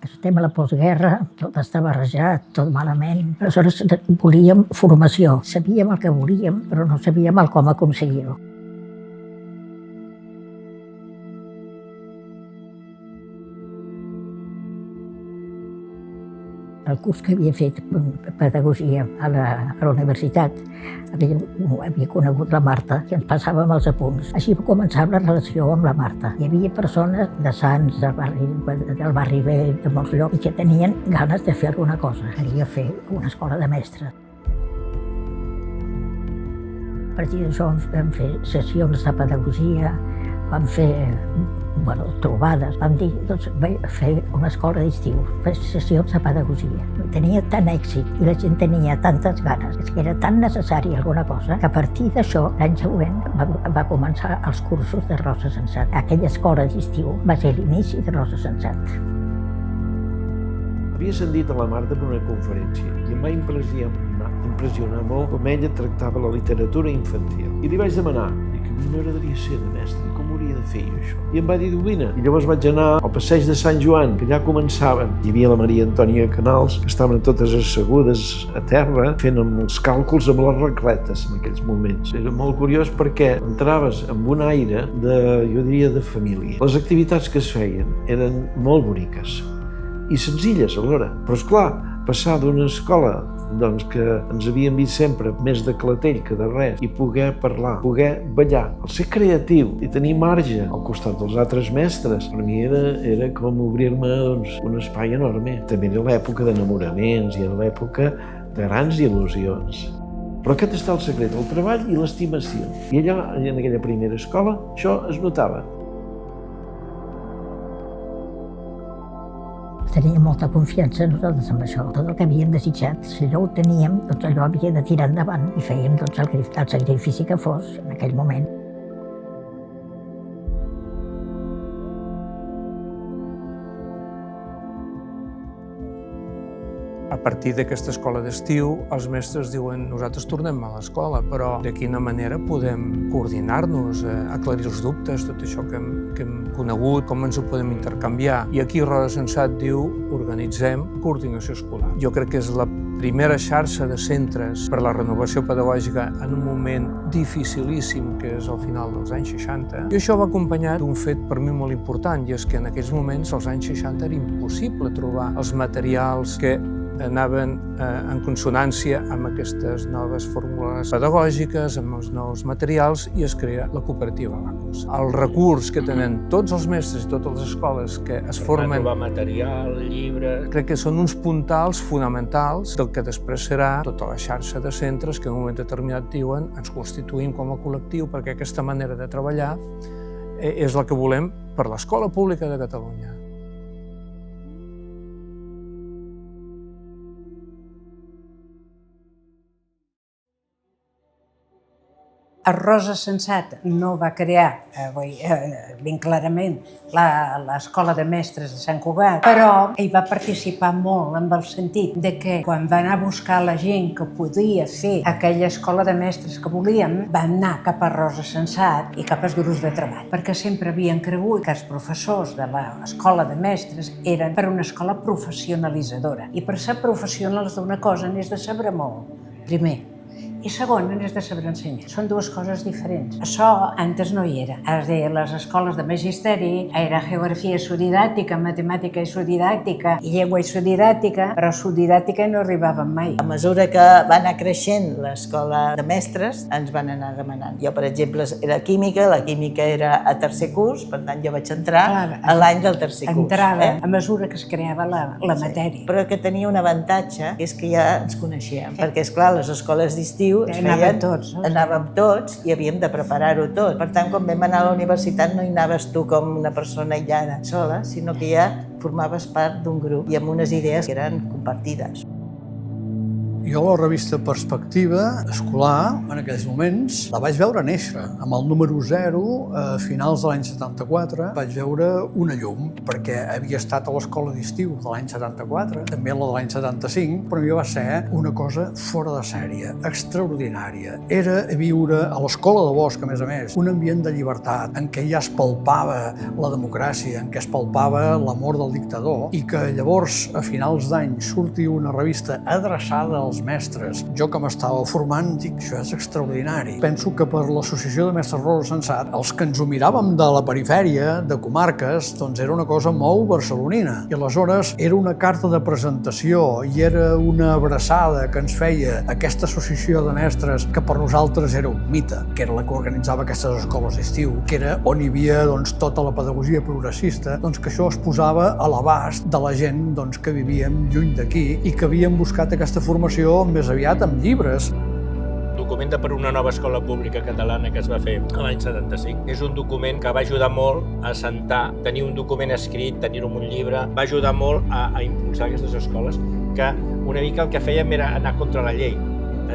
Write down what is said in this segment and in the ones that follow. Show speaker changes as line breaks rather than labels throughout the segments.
El tema de la postguerra, tot estava barrejat, tot malament. Aleshores volíem formació, sabíem el que volíem, però no sabíem el com aconseguir-ho. El curs que havia fet pedagogia a la universitat havia conegut la Marta i ens passàvem els apunts. Així va començar la relació amb la Marta. Hi havia persones de Sants, del barri vell, de molts llocs, i que tenien ganes de fer alguna cosa. Calia fer una escola de mestres. A partir d'això vam fer sessions de pedagogia, vam fer trobades, vam dir, fer una escola d'estiu, fer sessions de pedagogia. Tenia tant èxit i la gent tenia tantes ganes, que era tan necessari alguna cosa, que a partir d'això, l'any següent, va començar els cursos de Rosa Sensat. Aquella escola d'estiu va ser l'inici de Rosa Sensat.
Havia sentit a la Marta per una conferència i em va impressionar molt com ella tractava la literatura infantil. I li vaig demanar, que a mi m'agradaria ser de mestre, com hauria de fer jo això? I em va dir, vine. I llavors vaig anar al passeig de Sant Joan, que ja començaven. Hi havia la Maria Antònia Canals, que estaven totes assegudes a terra, fent els càlculs amb les racletes en aquells moments. Era molt curiós perquè entraves amb un aire jo diria, de família. Les activitats que es feien eren molt boniques i senzilles alhora. Però esclar, passar d'una escola que ens havien vist sempre més de clatell que de res i poder parlar, poder ballar, el ser creatiu i tenir marge al costat dels altres mestres, per mi era com obrir-me un espai enorme. També era l'època d'enamoraments i era l'època de grans il·lusions. Però aquest està el secret, el treball i l'estimació. I allà, en aquella primera escola, això es notava.
Teníem molta confiança nosaltres amb això. Tot el que havíem desitjat, si allò ho teníem, doncs allò havia de tirar endavant i fèiem el sacrifici que fos en aquell moment.
A partir d'aquesta escola d'estiu, els mestres diuen nosaltres tornem a l'escola, però de quina manera podem coordinar-nos, aclarir els dubtes, tot això que hem conegut, com ens ho podem intercanviar. I aquí Rosa Sensat diu organitzem coordinació escolar. Jo crec que és la primera xarxa de centres per a la renovació pedagògica en un moment dificilíssim, que és al final dels anys 60. I això va acompanyat d'un fet per mi molt important, i és que en aquells moments, als anys 60, era impossible trobar els materials que anaven en consonància amb aquestes noves fórmules pedagògiques, amb els nous materials, i es crea la cooperativa Bacus. El recurs que tenen tots els mestres i totes les escoles que es formen...
Per trobar material, llibres...
Crec que són uns puntals fonamentals del que després serà tota la xarxa de centres que en un moment determinat diuen ens constituïm com a col·lectiu perquè aquesta manera de treballar és la que volem per l'escola pública de Catalunya.
A Rosa Sensat no va crear ben clarament l'escola de mestres de Sant Cugat, però ell va participar molt en el sentit de que quan va anar a buscar la gent que podia fer aquella escola de mestres que volíem, van anar cap a Rosa Sensat i cap als grups de treball, perquè sempre havien cregut que els professors de l'escola de mestres eren per una escola professionalitzadora. I per ser professionals d'una cosa n'és de saber molt, primer. I segon, n'és de saber ensenyar. Són dues coses diferents. Això antes no hi era. Es deia les escoles de magisteri, era geografia sudidàctica, matemàtica i sudidàctica, i llengua i sudidàctica, però sudidàctica no arribaven mai.
A mesura que va anar creixent l'escola de mestres, ens van anar demanant. Jo, per exemple, era química, la química era a tercer curs, per tant jo vaig entrar a l'any del tercer curs.
Entrava a mesura que es creava la matèria.
Però que tenia un avantatge, és que ja ens coneixíem, perquè, esclar, les escoles d'estiu anàvem tots i havíem de preparar-ho tot. Per tant, quan vam anar a la universitat no hi anaves tu com una persona aïllada sola, sinó que ja formaves part d'un grup i amb unes idees que eren compartides.
Jo la revista Perspectiva escolar, en aquells moments, la vaig veure néixer. Amb el número 0, a finals de l'any 74, vaig veure una llum, perquè havia estat a l'escola d'estiu de l'any 74, també la de l'any 75, però jo va ser una cosa fora de sèrie, extraordinària. Era viure a l'escola de Bosch, a més, un ambient de llibertat, en què ja es palpava la democràcia, en què es palpava l'amor del dictador, i que llavors, a finals d'any, surti una revista adreçada als mestres. Jo que m'estava formant, dic, això és extraordinari. Penso que per l'Associació de Mestres Rosa Sensat, els que ens ho miràvem de la perifèria, de comarques, doncs era una cosa molt barcelonina. I aleshores era una carta de presentació i era una abraçada que ens feia aquesta associació de mestres que per nosaltres era un mite, que era la que organitzava aquestes escoles d'estiu, que era on hi havia tota la pedagogia progressista, que això es posava a l'abast de la gent que vivíem lluny d'aquí i que havíem buscat aquesta formació més aviat amb llibres.
Documenta per una nova escola pública catalana que es va fer l'any 75. És un document que va ajudar molt a assentar, tenir un document escrit, tenir-ho en un llibre, va ajudar molt a impulsar aquestes escoles, que una mica el que fèiem era anar contra la llei.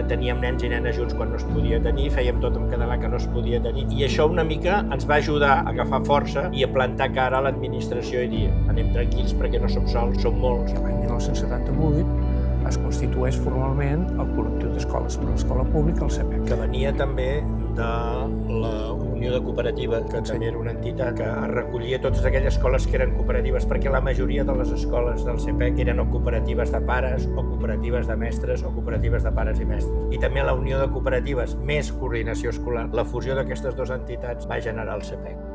Teníem nens i nenes junts quan no es podia tenir, fèiem tot en català que no es podia tenir, i això una mica ens va ajudar a agafar força i a plantar cara a l'administració i dir, anem tranquils perquè no som sols, som molts.
L'any 1978 es constitueix formalment el col·lectiu d'escoles per a l'escola pública, el CEPEC.
Que venia també de la Unió de Cooperatives, que també era una entitat que recollia totes aquelles escoles que eren cooperatives, perquè la majoria de les escoles del CEPEC eren o cooperatives de pares, o cooperatives de mestres, o cooperatives de pares i mestres. I també la Unió de Cooperatives més coordinació escolar, la fusió d'aquestes dues entitats va generar el CEPEC.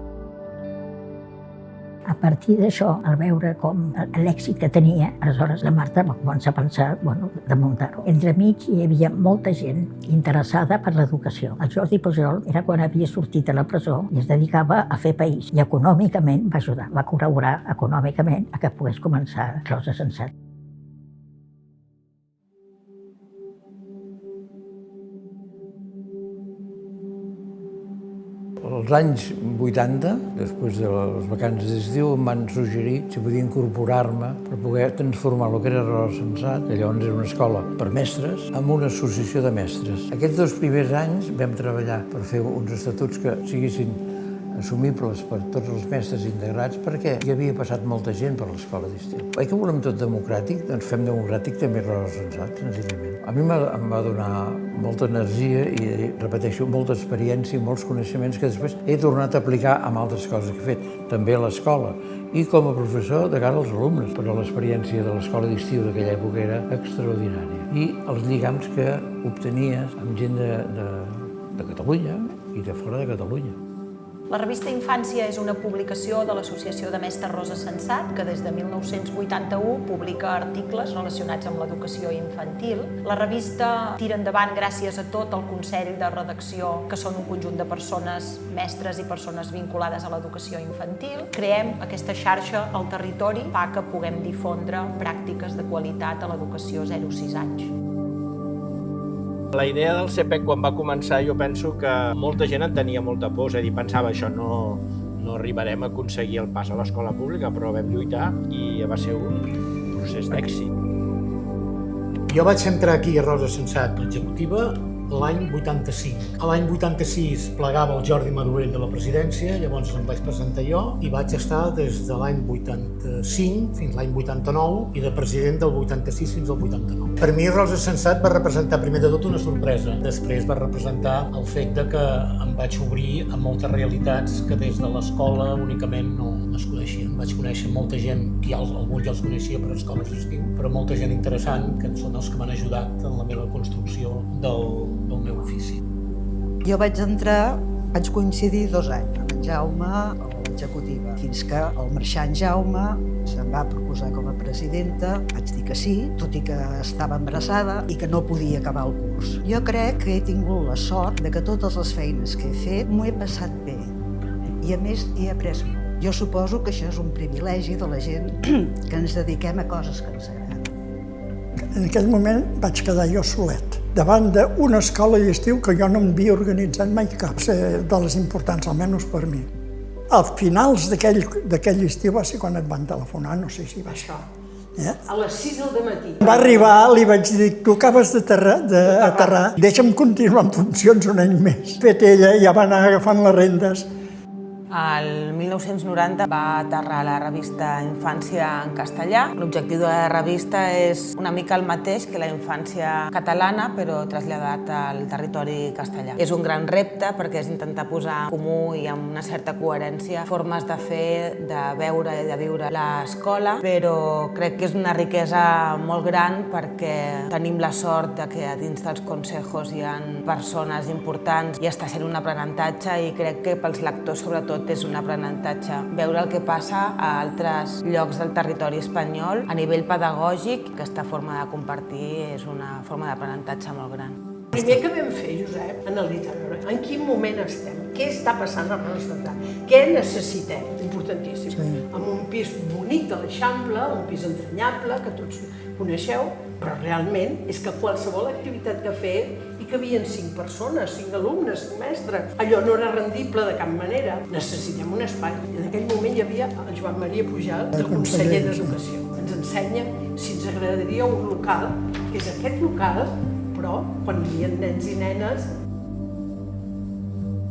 A partir d'això, al veure com l'èxit que tenia, aleshores la Marta va començar a pensar de muntar-ho. Entremig hi havia molta gent interessada per l'educació. El Jordi Pujol era quan havia sortit de la presó i es dedicava a fer país. I econòmicament va ajudar, va col·laborar econòmicament a que pogués començar Rosa Sensat.
Als anys 80, després de les vacances d'estiu, em van suggerir si podia incorporar-me per poder transformar el que era Rosa Sensat, que llavors era una escola per mestres, en una associació de mestres. Aquests 2 primers anys vam treballar per fer uns estatuts que siguessin assumibles per tots els mestres integrats, perquè hi havia passat molta gent per l'escola d'estiu. Que volem tot democràtic? Doncs fem democràtic també Rosa Sensat, senzillament. A mi em va donar molta energia i, repeteixo, molta experiència i molts coneixements que després he tornat a aplicar amb altres coses que he fet, també a l'escola i com a professor de cara als alumnes, però l'experiència de l'escola d'estiu d'aquella època era extraordinària. I els lligams que obtenies amb gent de Catalunya i de fora de Catalunya.
La revista Infància és una publicació de l'Associació de Mestres Rosa Sensat, que des de 1981 publica articles relacionats amb l'educació infantil. La revista tira endavant gràcies a tot el Consell de Redacció, que són un conjunt de persones, mestres i persones vinculades a l'educació infantil. Creem aquesta xarxa al territori, fa que puguem difondre pràctiques de qualitat a l'educació 0-6 anys.
La idea del CEPEC, quan va començar, jo penso que molta gent en tenia molta por, és a dir, pensava això no arribarem a aconseguir el pas a l'escola pública, però vam lluitar i va ser un procés d'èxit.
Jo vaig entrar aquí a Rosa Sensat, l'executiva, l'any 85. A l'any 86 plegava el Jordi Madurell de la presidència, llavors em vaig presentar jo i vaig estar des de l'any 85 fins l'any 89 i de president del 86 fins al 89. Per mi Rosa Sensat va representar primer de tot una sorpresa, després va representar el fet de que em vaig obrir a moltes realitats que des de l'escola únicament no es coneixien. Vaig conèixer molta gent, alguns ja els coneixia per escoles d'estiu, però molta gent interessant que són els que m'han ajudat en la meva construcció del meu ofici.
Jo vaig coincidir 2 anys amb en Jaume a l'executiva, fins que el marxant Jaume se'm va proposar com a presidenta, vaig dir que sí, tot i que estava embarassada i que no podia acabar el curs. Jo crec que he tingut la sort de que totes les feines que he fet m'ho he passat bé i a més he après molt. Jo suposo que això és un privilegi de la gent que ens dediquem a coses que ens agraden.
En aquell moment vaig quedar jo solet, davant d'una escola d'estiu que jo no m'havia organitzat mai cap, de les importants, almenys per mi. A finals d'aquell estiu va ser quan et van telefonar, no sé si va ser.
A les 6 del matí.
Va arribar, li vaig dir, tu acabes d'aterrar, deixa'm continuar en funcions un any més. Fet ella, ja va anar agafant les rendes.
El 1990 va aterrar la revista Infància en castellà. L'objectiu de la revista és una mica el mateix que la infància catalana, però traslladat al territori castellà. És un gran repte perquè és intentar posar en comú i amb una certa coherència formes de fer, de veure i de viure l'escola, però crec que és una riquesa molt gran perquè tenim la sort de que a dins dels consejos hi ha persones importants i està sent un aprenentatge i crec que pels lectors sobretot és un aprenentatge. Veure el que passa a altres llocs del territori espanyol a nivell pedagògic, aquesta forma de compartir és una forma d'aprenentatge molt gran.
El primer que vam fer, Josep, analitzar, en quin moment estem, què està passant a la ciutat, què necessitem, importantíssim. Amb un pis bonic de l'Eixample, un pis entranyable, que tots coneixeu, però realment és que qualsevol activitat que fem i que havien 5 persones, 5 alumnes, 5 mestres, allò no era rendible de cap manera. Necessitem un espai. I en aquell moment hi havia el Joan Maria Pujal, el conseller d'Educació. Ens ensenya si ens agradaria un local, que és aquest local, però quan hi havia nens i nenes.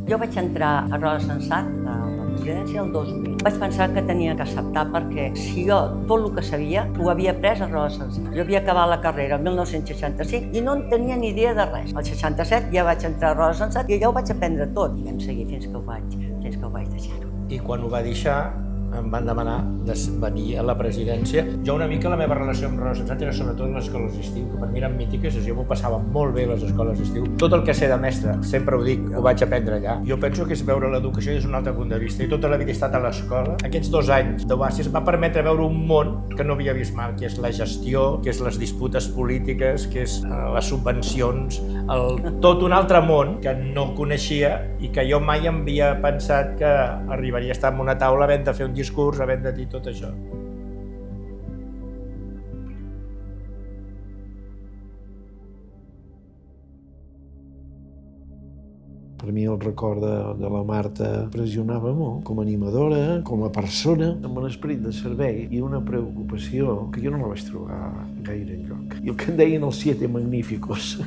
Jo vaig entrar a Rosa Sensat, a la presidència, el 2000. Vaig pensar que tenia que acceptar perquè si jo tot el que sabia ho havia après a Rosa Sensat. Jo havia acabat la carrera el 1965 i no en tenia ni idea de res. Al 67 ja vaig entrar a Rosa Sensat i allà ho vaig aprendre tot. I vam seguir fins que ho vaig deixar.
I quan ho va deixar em van demanar de venir a la presidència. Jo una mica la meva relació amb Rosa Sensat era sobretot les escoles d'estiu, que per mi eren mítiques, jo m'ho passava molt bé a les escoles d'estiu. Tot el que sé de mestre, sempre ho dic, ho vaig aprendre allà. Jo penso que és veure l'educació des d'un altre punt de vista i tota la vida he estat a l'escola. Aquests 2 anys d'Oasis va permetre veure un món que no havia vist mai, que és la gestió, que és les disputes polítiques, que és les subvencions, tot un altre món que no coneixia i que jo mai em havia pensat que arribaria a estar en una taula havent de fer un discurs, havent de dir tot això.
Per mi el record de la Marta pressionava molt, com a animadora, com a persona, amb un esperit de servei i una preocupació que jo no la vaig trobar gaire enlloc. I el que en deien els 7 magníficos.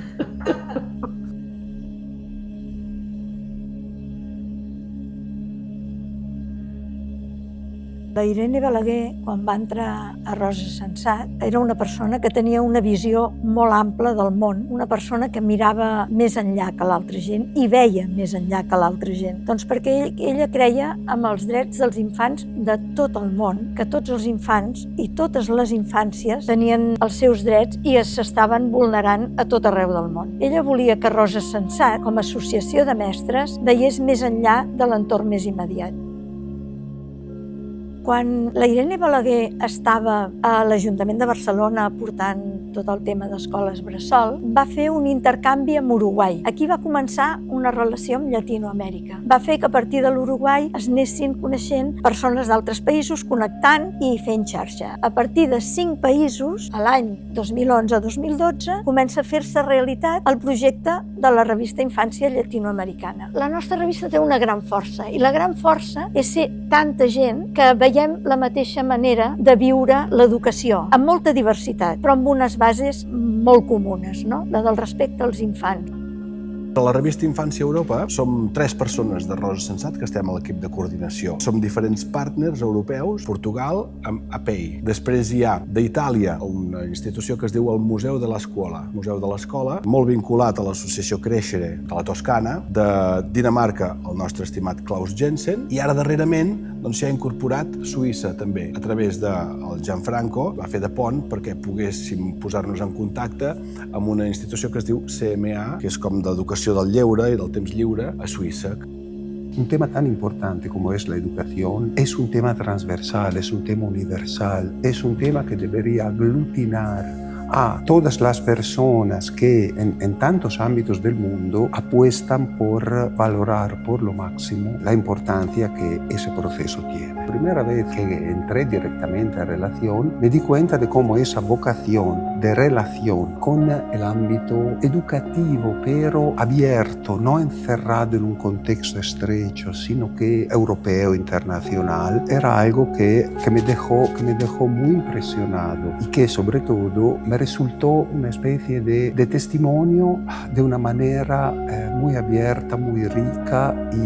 La Irene Balaguer, quan va entrar a Rosa Sensat, era una persona que tenia una visió molt ampla del món, una persona que mirava més enllà que l'altra gent i veia més enllà que l'altra gent. Doncs perquè ella creia en els drets dels infants de tot el món, que tots els infants i totes les infàncies tenien els seus drets i s'estaven vulnerant a tot arreu del món. Ella volia que Rosa Sensat, com a associació de mestres, veiés més enllà de l'entorn més immediat. Quan la Irene Balaguer estava a l'Ajuntament de Barcelona portant tot el tema d'escoles bressol, va fer un intercanvi amb Uruguai. Aquí va començar una relació amb Llatinoamèrica. Va fer que a partir de l'Uruguai es anessin coneixent persones d'altres països, connectant i fent xarxa. A partir de 5 països, a l'any 2011-2012, comença a fer-se realitat el projecte de la revista Infància Llatinoamericana. La nostra revista té una gran força, i la gran força és ser tanta gent que veiem la mateixa manera de viure l'educació, amb molta diversitat, però amb unes bases molt comunes, no? La del respecte als infants.
A la revista Infància Europa som 3 persones de Rosa Sensat que estem a l'equip de coordinació. Som diferents partners europeus, Portugal amb APEI. Després hi ha d'Itàlia una institució que es diu el Museu de l'Escola. Museu de l'Escola, molt vinculat a l'associació Crescere de la Toscana, de Dinamarca el nostre estimat Klaus Jensen, i ara darrerament s'hi ha incorporat Suïssa també, a través del Gianfranco, va fer de pont perquè poguéssim posar-nos en contacte amb una institució que es diu CMA, que és com d'educació del lleure i del temps lliure a Suïssa.
Un tema tan importante como es la educación es un tema transversal, es un tema universal, es un tema que debería aglutinar a todas las personas que en tantos ámbitos del mundo apuestan por valorar por lo máximo la importancia que ese proceso tiene. La primera vez que entré directamente a relación, me di cuenta de cómo esa vocación de relación con el ámbito educativo, pero abierto, no encerrado en un contexto estrecho, sino que europeo, internacional, era algo que me dejó muy impresionado y que sobre todo me resultó una especie de testimonio de una manera muy abierta, muy rica y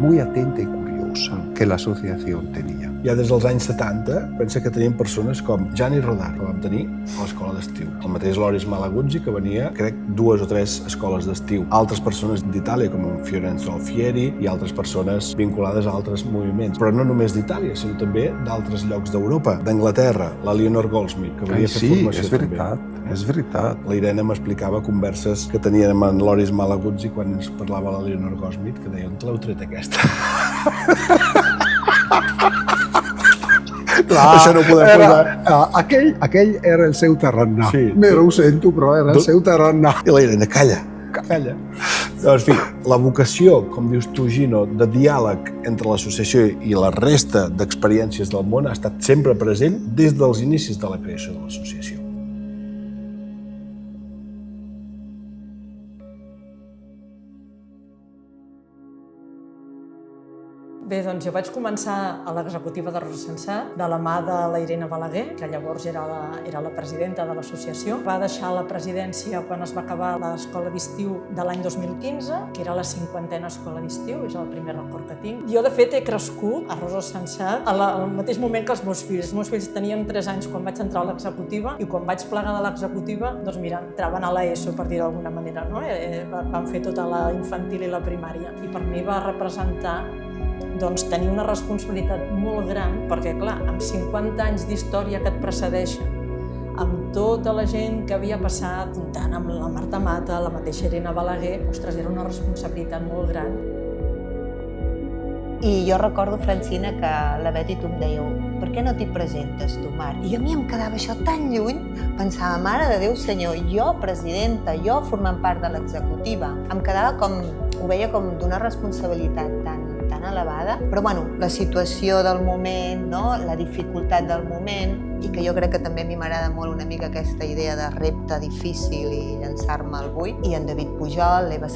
muy atenta y curiosa que l'associació tenia.
Ja des dels anys 70, pensa que teníem persones com Gianni Rodar, que vam tenir a l'escola d'estiu. El mateix Loris Malaguzzi, que venia, crec, 2 o 3 escoles d'estiu. Altres persones d'Itàlia, com en Fiorenzo Alfieri, i altres persones vinculades a altres moviments. Però no només d'Itàlia, sinó també d'altres llocs d'Europa. D'Anglaterra, la Leonor Goldsmith, que venia a fer formació també.
És veritat.
La Irene m'explicava converses que tenien amb en Loris Malaguzzi quan ens parlava la Leonor Goldsmith, que deia, on te l'heu tret aquesta?
Clar, això no ho podem posar. Aquell era el seu tarannà. Sí. Ho sento, però era el seu tarannà.
I la Irene, calla. Doncs, en fi, la vocació, com dius tu, Gino, de diàleg entre l'associació i la resta d'experiències del món ha estat sempre present des dels inicis de la creació de l'associació.
Bé, doncs jo vaig començar a l'executiva de Rosa Sensat de la mà de la Irene Balaguer, que llavors era la presidenta de l'associació. Va deixar la presidència quan es va acabar l'escola d'estiu de l'any 2015, que era la 50a escola d'estiu, és el primer record que tinc. Jo, de fet, he crescut a Rosa Sensat al mateix moment que els meus fills. Els meus fills tenien 3 anys quan vaig entrar a l'executiva i quan vaig plegar de l'executiva, doncs mira, entraven a l'ESO, per dir d'alguna manera, no? Van fer tota la infantil i la primària. I per mi va representar tenir una responsabilitat molt gran, perquè clar, amb 50 anys d'història que et precedeixen, amb tota la gent que havia passat, tant amb la Marta Mata, la mateixa Irene Balaguer, ostres, era una responsabilitat molt gran.
I jo recordo, Francina, que la Beti tu em dèieu, per què no t'hi presentes tu, Mar? I a mi em quedava això tan lluny, pensava, mare de Déu senyor, jo presidenta, jo formant part de l'executiva, em quedava com, ho veia com d'una responsabilitat tan elevada, però bueno, la situació del moment, la dificultat del moment, i que jo crec que també a mi m'agrada molt una mica aquesta idea de repte difícil i llançar-me al buit, i en David Pujol, l'Eva